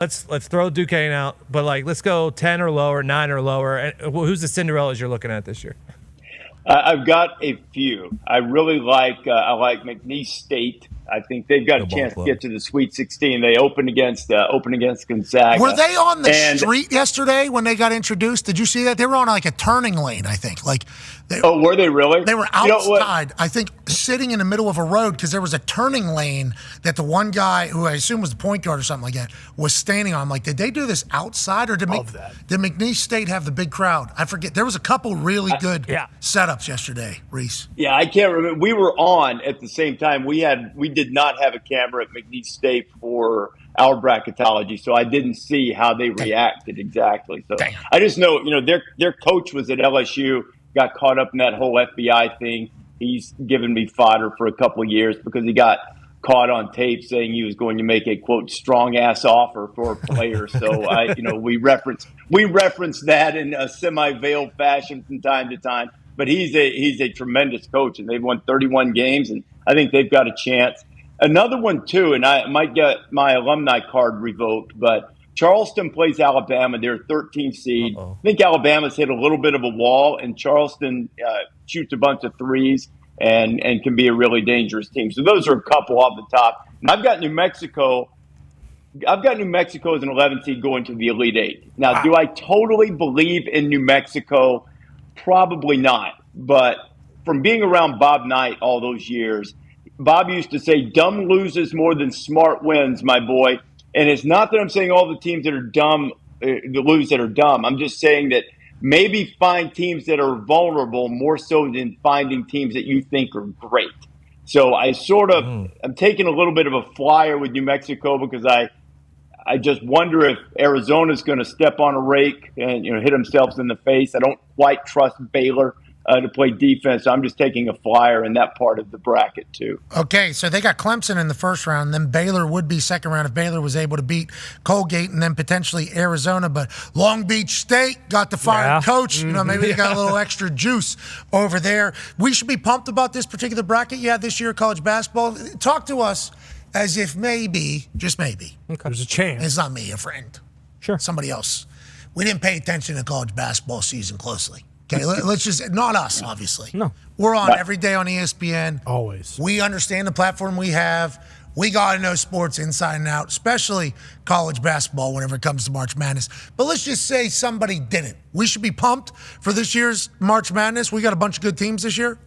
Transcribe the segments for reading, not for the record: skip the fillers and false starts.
let's throw Duquesne out, but let's go 10 or lower, 9 or lower. And who's the Cinderellas you're looking at this year? I've got a few. I really like McNeese State. I think they've got a chance to get to the Sweet 16. They opened against Gonzaga. Were they on the street yesterday when they got introduced? Did you see that? They were on a turning lane, I think. Were they really? They were outside, I think, sitting in the middle of a road because there was a turning lane that the one guy, who I assume was the point guard or something like that, was standing on. I'm like, did they do this outside or did McNeese State have the big crowd? I forget. There was a couple really good setups yesterday, Rece. Yeah, I can't remember. We were on at the same time. We did not have a camera at McNeese State for our bracketology, so I didn't see how they reacted exactly. So I just know, their coach was at LSU, got caught up in that whole FBI thing. He's given me fodder for a couple of years because he got caught on tape saying he was going to make a quote strong ass offer for a player. So we reference that in a semi-veiled fashion from time to time. But he's a tremendous coach, and they've won 31 games, and I think they've got a chance. Another one, too, and I might get my alumni card revoked, but Charleston plays Alabama. They're a 13th seed. I think Alabama's hit a little bit of a wall, and Charleston shoots a bunch of threes and can be a really dangerous team. So those are a couple off the top. And I've got New Mexico. I've got New Mexico as an 11th seed going to the Elite Eight. Now, do I totally believe in New Mexico? Probably not. But from being around Bob Knight all those years, Bob used to say, dumb loses more than smart wins, my boy. And it's not that I'm saying all the teams that are dumb that lose that are dumb. I'm just saying that maybe find teams that are vulnerable more so than finding teams that you think are great. So I I'm taking a little bit of a flyer with New Mexico because I just wonder if Arizona's going to step on a rake and hit themselves in the face. I don't quite trust Baylor to play defense. I'm just taking a flyer in that part of the bracket, too. Okay, so they got Clemson in the first round. Then Baylor would be second round if Baylor was able to beat Colgate and then potentially Arizona. But Long Beach State got the fired coach. Maybe they got a little extra juice over there. We should be pumped about this particular bracket you had this year, college basketball. Talk to us as if maybe, just maybe. Okay. There's a chance. It's not me, a friend. Sure. Somebody else. We didn't pay attention to college basketball season closely. Okay, let's just, not us, obviously. No. We're on every day on ESPN. Always. We understand the platform we have. We got to know sports inside and out, especially college basketball whenever it comes to March Madness. But let's just say somebody didn't. We should be pumped for this year's March Madness. We got a bunch of good teams this year.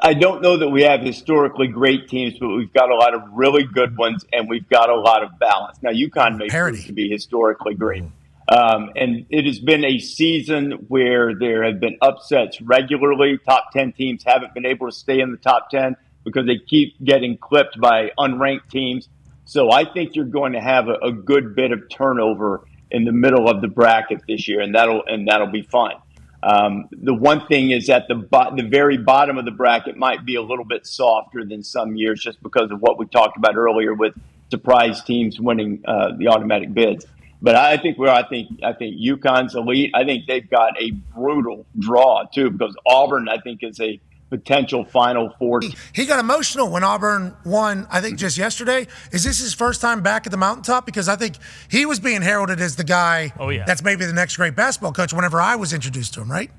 I don't know that we have historically great teams, but we've got a lot of really good ones, and we've got a lot of balance. Now, UConn may prove to be historically great. And it has been a season where there have been upsets regularly. Top 10 teams haven't been able to stay in the top 10 because they keep getting clipped by unranked teams. So I think you're going to have a good bit of turnover in the middle of the bracket this year, and that'll be fun. The one thing is that the very bottom of the bracket might be a little bit softer than some years just because of what we talked about earlier with surprise teams winning the automatic bids. But I think UConn's elite. I think they've got a brutal draw too because Auburn, I think, is a potential Final Four. He got emotional when Auburn won, I think, just yesterday. Is this his first time back at the mountaintop? Because I think he was being heralded as the guy that's maybe the next great basketball coach whenever I was introduced to him, right?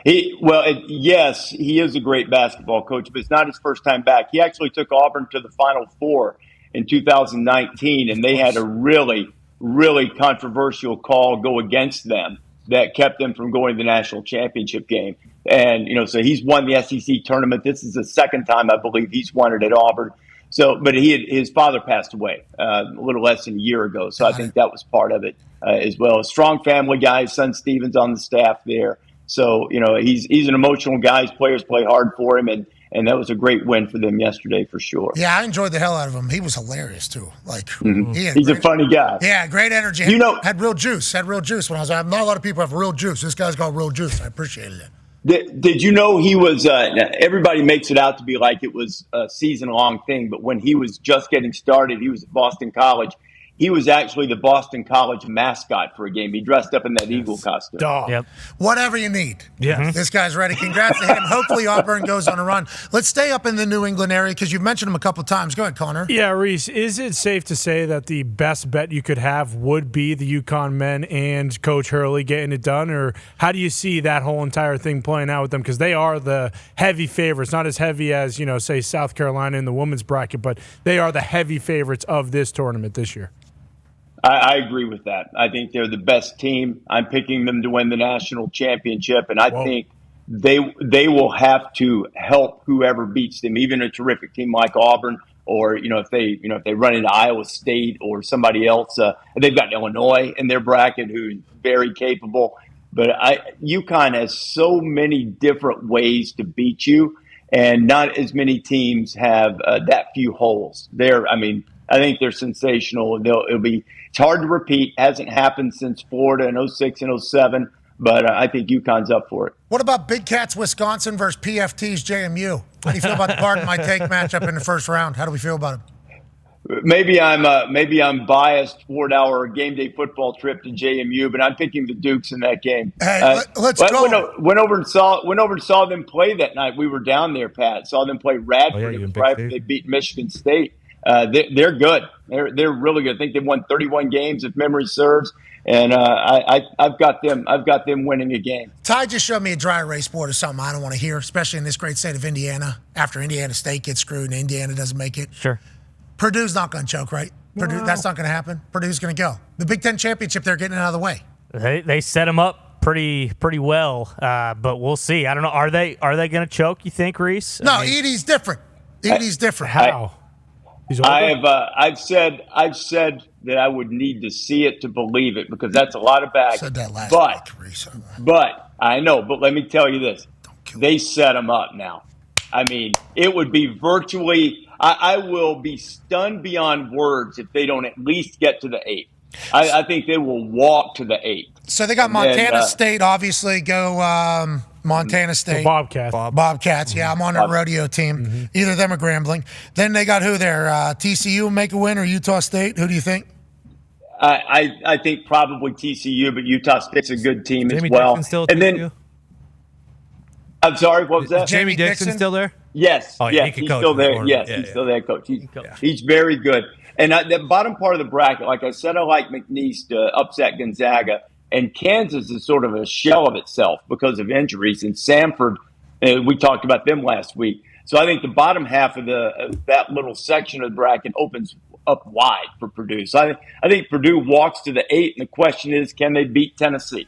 Yes, he is a great basketball coach, but it's not his first time back. He actually took Auburn to the Final Four in 2019, and they had a really controversial call go against them that kept them from going to the national championship game. And, so he's won the SEC tournament. This is the second time, I believe, he's won it at Auburn. So, but his father passed away a little less than a year ago. So I think that was part of it as well. A strong family guy. His son Steven's on the staff there. So, he's an emotional guy. His players play hard for him. And that was a great win for them yesterday for sure. Yeah, I enjoyed the hell out of him. He was hilarious too. He's a funny guy. Yeah, great energy. Had real juice. When I was not a lot of people have real juice. This guy's got real juice. I appreciated it. Did you know he was? Everybody makes it out to be like it was a season-long thing, but when he was just getting started, he was at Boston College. he was actually the Boston College mascot for a game. He dressed up in that Eagle costume. Yep. Whatever you need. Yes. This guy's ready. Congrats to him. Hopefully Auburn goes on a run. Let's stay up in the New England area because you've mentioned him a couple times. Go ahead, Connor. Yeah, Rece, is it safe to say that the best bet you could have would be the UConn men and Coach Hurley getting it done? Or how do you see that whole entire thing playing out with them? Because they are the heavy favorites, not as heavy as, say, South Carolina in the women's bracket, but they are the heavy favorites of this tournament this year. I agree with that. I think they're the best team. I'm picking them to win the national championship, and I think they will have to help whoever beats them, even a terrific team like Auburn, or if they run into Iowa State or somebody else. They've got Illinois in their bracket, who's very capable. But UConn has so many different ways to beat you, and not as many teams have that few holes. I think they're sensational. It's hard to repeat. Hasn't happened since Florida in 06 and 07, but I think UConn's up for it. What about Big Cats Wisconsin versus PFT's JMU? How do you feel about the Pardon My Take matchup in the first round? How do we feel about it? Maybe I'm biased toward our game day football trip to JMU, but I'm picking the Dukes in that game. Hey, let's go. Went over and saw them play that night. We were down there, Pat. Saw them play Radford. They beat Michigan State. They're good. They're really good. I think they've won 31 games if memory serves, and I've got them winning a game. Ty just showed me a dry erase board or something I don't want to hear, especially in this great state of Indiana. After Indiana State gets screwed and Indiana doesn't make it, sure. Purdue's not going to choke, right? Purdue, that's not going to happen. Purdue's going to go. The Big Ten championship, they're getting it out of the way. They set them up pretty well, but we'll see. I don't know. Are they going to choke? You think, Rece? No, Edie's different. Edie's different. How? I've said that I would need to see it to believe it, because that's a lot of baggage. Said that last week, Rece. But I know. But let me tell you this: they set them up now. I mean, it would be virtually. I will be stunned beyond words if they don't at least get to the 8. I think they will walk to the 8. So they got Montana State, obviously. Go Montana State. Bobcats. Yeah, I'm on their rodeo team. Mm-hmm. Either of them are Grambling. Then they got who there? TCU make a win, or Utah State? Who do you think? I think probably TCU, but Utah State's a good team Jamie as well. Dixon still and then, I'm sorry, what was that? Jamie Dixon still there? Yes. Oh, yeah, he's still there. Yes, he's still there, coach. He's very good. And the bottom part of the bracket, like I said, I like McNeese to upset Gonzaga. And Kansas is sort of a shell of itself because of injuries. And Samford, we talked about them last week. So I think the bottom half of that little section of the bracket opens up wide for Purdue. So I think Purdue walks to the 8, and the question is, can they beat Tennessee?